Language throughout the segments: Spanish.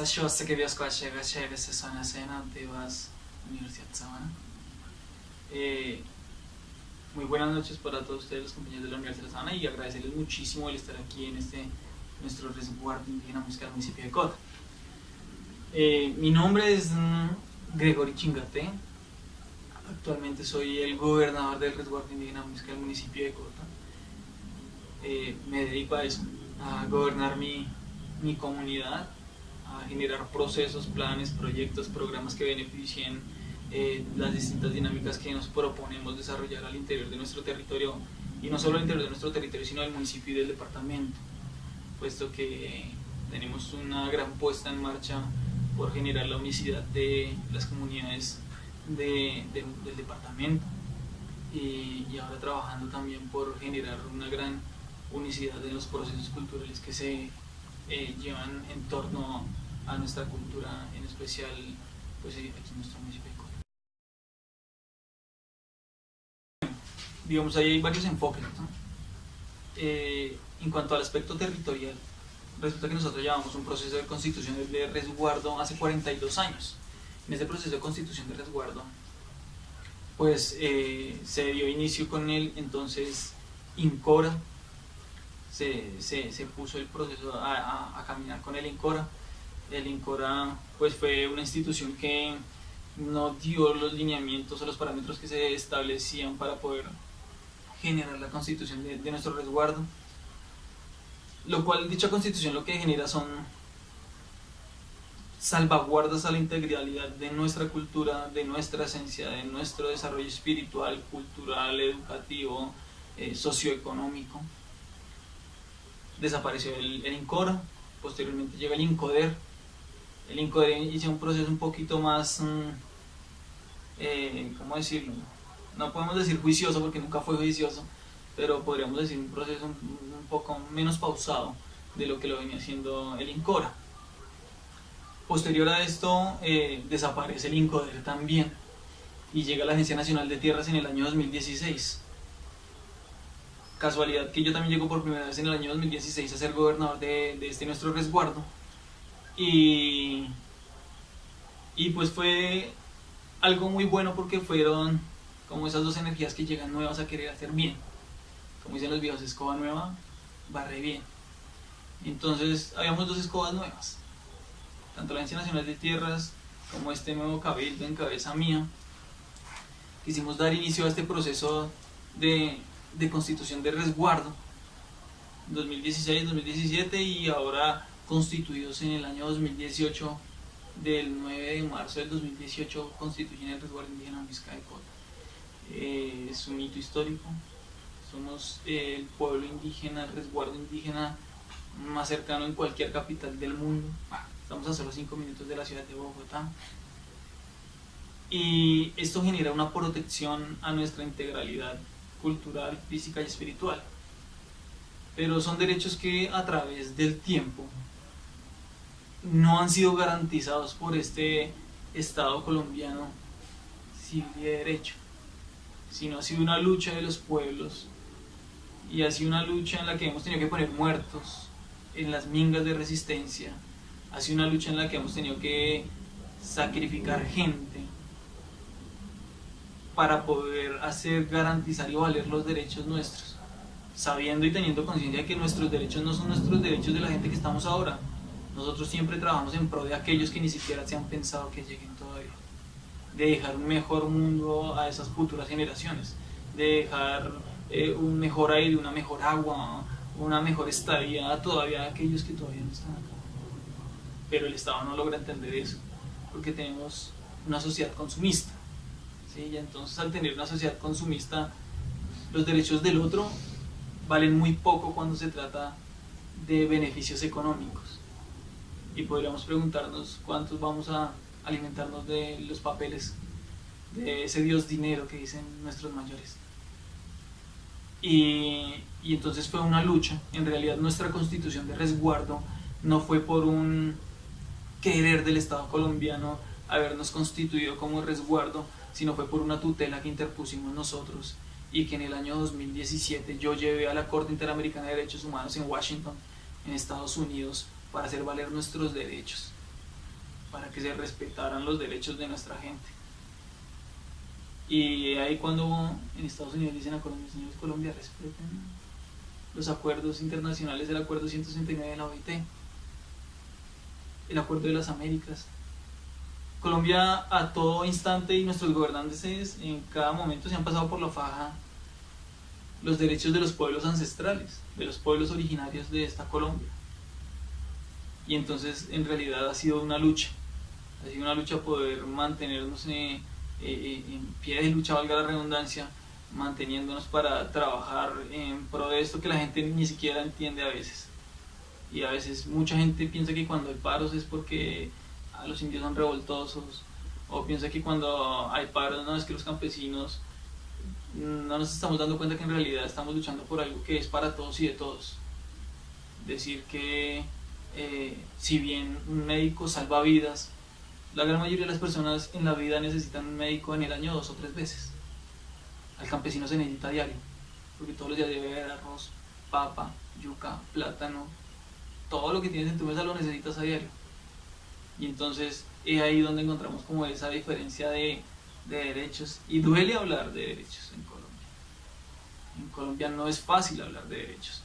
Sashos que Dios Coachega Cheve se son Antiguas Universidad Sabana. Muy buenas noches para todos ustedes, los compañeros de la Universidad Sabana, y agradecerles muchísimo el estar aquí en nuestro resguardo indígena musical del municipio de Cota. Mi nombre es Gregory Chingate. Actualmente soy el gobernador del resguardo indígena musical del municipio de Cota. Me dedico a eso, a gobernar mi comunidad, a generar procesos, planes, proyectos, programas que beneficien las distintas dinámicas que nos proponemos desarrollar al interior de nuestro territorio, y no solo al interior de nuestro territorio, sino del municipio y del departamento, puesto que tenemos una gran puesta en marcha por generar la unicidad de las comunidades del departamento, y ahora trabajando también por generar una gran unicidad de los procesos culturales que se llevan en torno a nuestra cultura, en especial pues aquí en nuestro municipio de Cota. Digamos, ahí hay varios enfoques, ¿no? En cuanto al aspecto territorial, resulta que nosotros llevamos un proceso de constitución de resguardo hace 42 años. En este proceso de constitución de resguardo, pues se dio inicio con el entonces INCORA. Se puso el proceso a caminar con el INCORA. El INCORA pues fue una institución que no dio los lineamientos o los parámetros que se establecían para poder generar la constitución de nuestro resguardo, lo cual dicha constitución lo que genera son salvaguardas a la integralidad de nuestra cultura, de nuestra esencia, de nuestro desarrollo espiritual, cultural, educativo, socioeconómico. Desapareció el INCORA, posteriormente llega el INCODER. El INCODER inició un proceso un poquito más, ¿cómo decirlo? No podemos decir juicioso porque nunca fue juicioso, pero podríamos decir un proceso un poco menos pausado de lo que lo venía haciendo el INCORA. Posterior a esto desaparece el INCODER también, y llega la Agencia Nacional de Tierras en el año 2016. Casualidad que yo también llego por primera vez en el año 2016 a ser gobernador de este nuestro resguardo, y pues fue algo muy bueno porque fueron como esas dos energías que llegan nuevas a querer hacer bien. Como dicen los viejos, escoba nueva barre bien. Entonces habíamos dos escobas nuevas, tanto la Agencia Nacional de Tierras como este nuevo cabildo en cabeza mía. Quisimos dar inicio a este proceso de constitución de resguardo 2016-2017, y ahora constituidos en el año 2018, del 9 de marzo del 2018 constituyen el resguardo indígena Muisca de Cota. Es un hito histórico. Somos el pueblo indígena, el resguardo indígena más cercano en cualquier capital del mundo. Estamos a solo 5 minutos de la ciudad de Bogotá, y esto genera una protección a nuestra integralidad cultural, física y espiritual. Pero son derechos que a través del tiempo no han sido garantizados por este Estado colombiano civil y de derecho, sino ha sido una lucha de los pueblos, y ha sido una lucha en la que hemos tenido que poner muertos en las mingas de resistencia. Ha sido una lucha en la que hemos tenido que sacrificar gente para poder hacer, garantizar y valer los derechos nuestros, sabiendo y teniendo conciencia de que nuestros derechos no son nuestros derechos de la gente que estamos ahora. Nosotros siempre trabajamos en pro de aquellos que ni siquiera se han pensado que lleguen todavía, de dejar un mejor mundo a esas futuras generaciones, de dejar un mejor aire, una mejor agua, una mejor estadía todavía a aquellos que todavía no están acá. Pero el Estado no logra entender eso, porque tenemos una sociedad consumista, ¿sí? Y entonces, al tener una sociedad consumista, los derechos del otro valen muy poco cuando se trata de beneficios económicos. Y podríamos preguntarnos cuántos vamos a alimentarnos de los papeles de ese Dios dinero que dicen nuestros mayores. Y entonces fue una lucha. En realidad nuestra constitución de resguardo no fue por un querer del Estado colombiano habernos constituido como resguardo, sino fue por una tutela que interpusimos nosotros, y que en el año 2017 yo llevé a la Corte Interamericana de Derechos Humanos en Washington, en Estados Unidos, para hacer valer nuestros derechos. para que se respetaran los derechos de nuestra gente. Y ahí cuando en Estados Unidos dicen a Colombia, señores, Colombia, respeten los acuerdos internacionales, el acuerdo 169 de la OIT, el acuerdo de las Américas. Colombia a todo instante y nuestros gobernantes en cada momento se han pasado por la faja los derechos de los pueblos ancestrales, de los pueblos originarios de esta Colombia. Y entonces en realidad ha sido una lucha poder mantenernos en pie de lucha, valga la redundancia, manteniéndonos para trabajar en pro de esto que la gente ni siquiera entiende a veces. Y a veces mucha gente piensa que cuando hay paros es porque los indios son revoltosos, o piensa que cuando hay paros no es que los campesinos no nos estamos dando cuenta que en realidad estamos luchando por algo que es para todos y de todos. Decir que si bien un médico salva vidas, la gran mayoría de las personas en la vida necesitan un médico en el año 2 o 3 veces. Al campesino se necesita diario, porque todos los días debe haber arroz, papa, yuca, plátano, todo lo que tienes en tu mesa lo necesitas a diario. Y entonces es ahí donde encontramos como esa diferencia de derechos, y duele hablar de derechos en Colombia. En Colombia no es fácil hablar de derechos,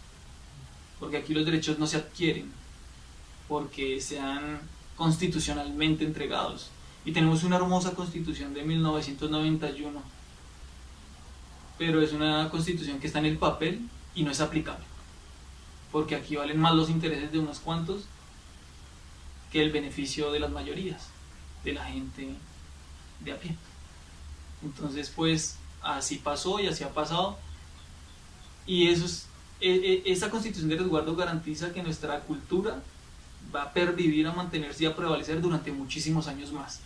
porque aquí los derechos no se adquieren, porque sean constitucionalmente entregados. Y tenemos una hermosa constitución de 1991, pero es una constitución que está en el papel y no es aplicable, porque aquí valen más los intereses de unos cuantos que el beneficio de las mayorías, de la gente de a pie. Entonces pues así pasó y así ha pasado, y eso es, esa constitución de resguardo garantiza que nuestra cultura va a pervivir, a mantenerse y a prevalecer durante muchísimos años más,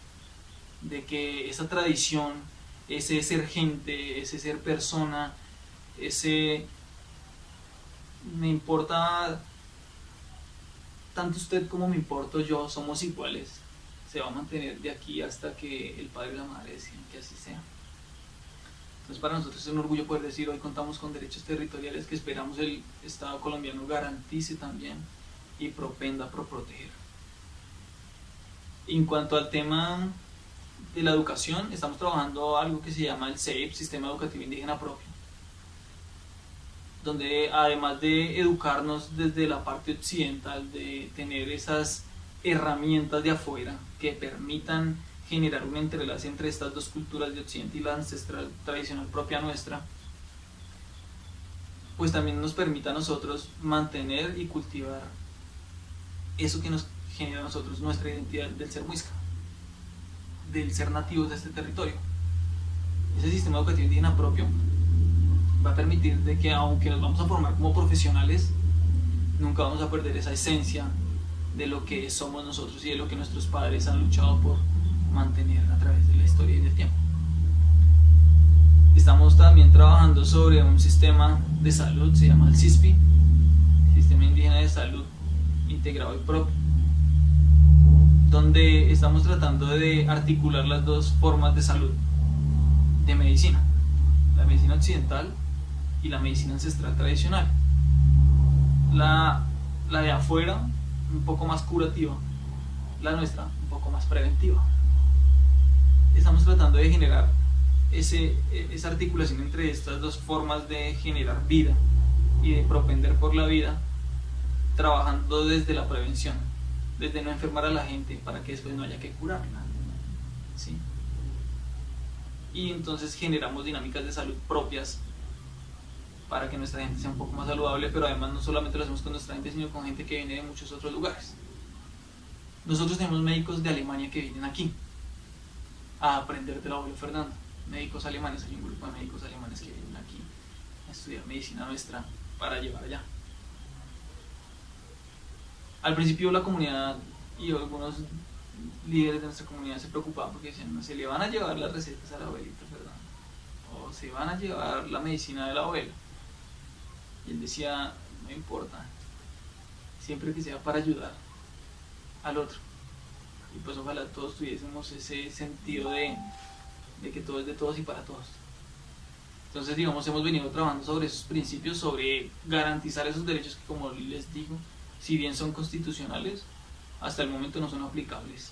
de que esa tradición, ese ser gente, ese ser persona, ese me importa tanto usted como me importo yo, somos iguales, se va a mantener de aquí hasta que el padre y la madre deciden que así sea. Entonces para nosotros es un orgullo poder decir hoy contamos con derechos territoriales que esperamos el Estado colombiano garantice también y propenda por proteger. En cuanto al tema de la educación, estamos trabajando algo que se llama el SEIP, Sistema Educativo Indígena Propio, donde además de educarnos desde la parte occidental, de tener esas herramientas de afuera que permitan generar un entrelace entre estas dos culturas de occidente y la ancestral tradicional propia nuestra, pues también nos permita a nosotros mantener y cultivar eso que nos genera a nosotros nuestra identidad del ser muisca, del ser nativos de este territorio. Ese sistema educativo indígena propio va a permitir de que aunque nos vamos a formar como profesionales, nunca vamos a perder esa esencia de lo que somos nosotros y de lo que nuestros padres han luchado por mantener a través de la historia y del tiempo. Estamos también trabajando sobre un sistema de salud, se llama el SISPI, Sistema Indígena de Salud Integrado y Propio, donde estamos tratando de articular las dos formas de salud, de medicina, la medicina occidental y la medicina ancestral tradicional. La de afuera un poco más curativa, la nuestra un poco más preventiva. Estamos tratando de generar esa articulación entre estas dos formas de generar vida y de propender por la vida, trabajando desde la prevención, desde no enfermar a la gente para que después no haya que curarla, ¿sí? Y entonces generamos dinámicas de salud propias para que nuestra gente sea un poco más saludable, pero además no solamente lo hacemos con nuestra gente, sino con gente que viene de muchos otros lugares. Nosotros tenemos médicos de Alemania que vienen aquí a aprender del abuelo Fernando, médicos alemanes, hay un grupo de médicos alemanes que vienen aquí a estudiar medicina nuestra para llevar allá. Al principio la comunidad y algunos líderes de nuestra comunidad se preocupaban porque decían, no, se le van a llevar las recetas al abuelito Fernando, o se van a llevar la medicina del abuelo. Y él decía, no importa, siempre que sea para ayudar al otro. Y pues ojalá todos tuviésemos ese sentido de que todo es de todos y para todos. Entonces, digamos, hemos venido trabajando sobre esos principios, sobre garantizar esos derechos que, como les digo, si bien son constitucionales, hasta el momento no son aplicables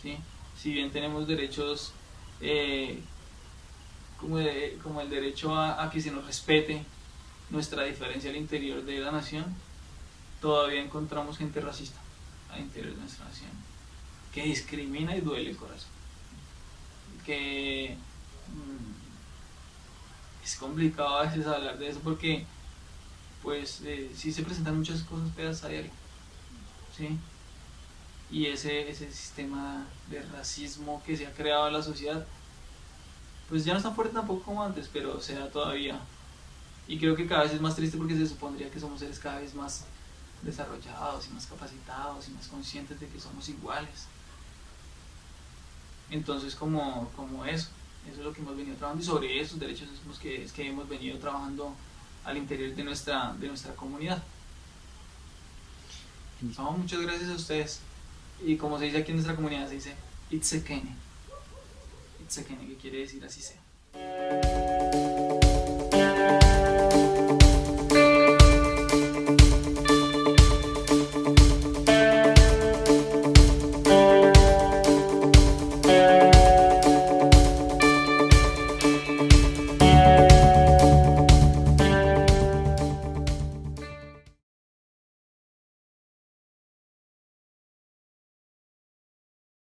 ¿sí? Si bien tenemos derechos como el derecho a que se nos respete nuestra diferencia al interior de la nación, todavía encontramos gente racista al interior de nuestra nación, que discrimina y duele el corazón, que es complicado a veces hablar de eso porque pues sí se presentan muchas cosas feas a diario, ¿sí? Y ese sistema de racismo que se ha creado en la sociedad pues ya no es tan fuerte tampoco como antes, pero se da todavía. Y creo que cada vez es más triste porque se supondría que somos seres cada vez más desarrollados y más capacitados y más conscientes de que somos iguales. Entonces como eso es lo que hemos venido trabajando y sobre esos derechos es que hemos venido trabajando al interior de nuestra comunidad. No, muchas gracias a ustedes. Y como se dice aquí en nuestra comunidad, se dice Itzekene. Itzekene, que quiere decir así sea.